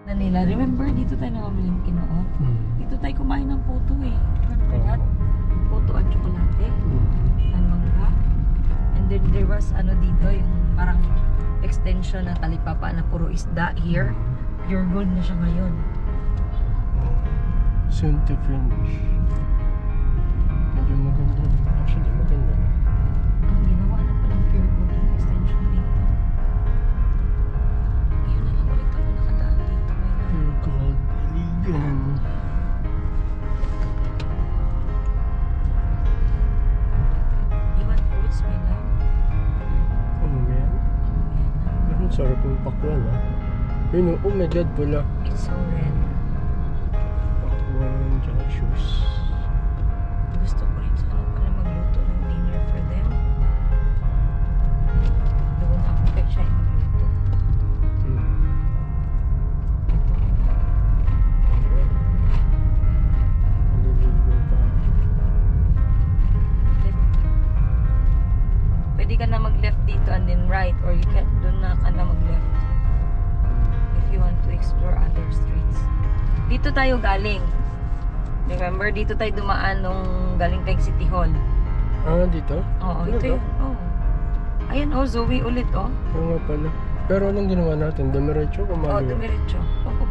Na nila, remember dito tayo nakamiling kinoo? Dito tayo kumain ng puto eh. Remember that? Puto at tsokolate. And mangga. And then there was ano dito, yung parang extension na talipapa na puro isda here. Pure gold na siya ngayon. Soon to finish. Medyo maganda. Actually, maganda. Ang ginawa na palang pure gold yung extension dito. Ngayon na lang ulit ako nakadaan dito. Pure gold. Iligan. Iwan fruits, may lang. Oh man. Ang sarap yung pakwan ah. Yun oh my god pala. It's so red. Pakwan, tsaka shoes. Gusto ko rin sana pala magluto ng dinner for them. Doon ako kay siya magluto. Ito ko na. Maliligo pa. Left. Pwede ka na mag-left dito and then right, or you can doon na ka na mag-left if you want to explore other streets. Dito tayo galing. Remember, dito tayo dumaan nung galing tayong City Hall. Ah, dito? Oo, Ano ito ba? yun. Oo. Ayan, oh, Zoe ulit, oh. Oo nga pala. Pero anong ginawa natin? Dumiretso o Oh, kumaliwa? dumiretso. Oo,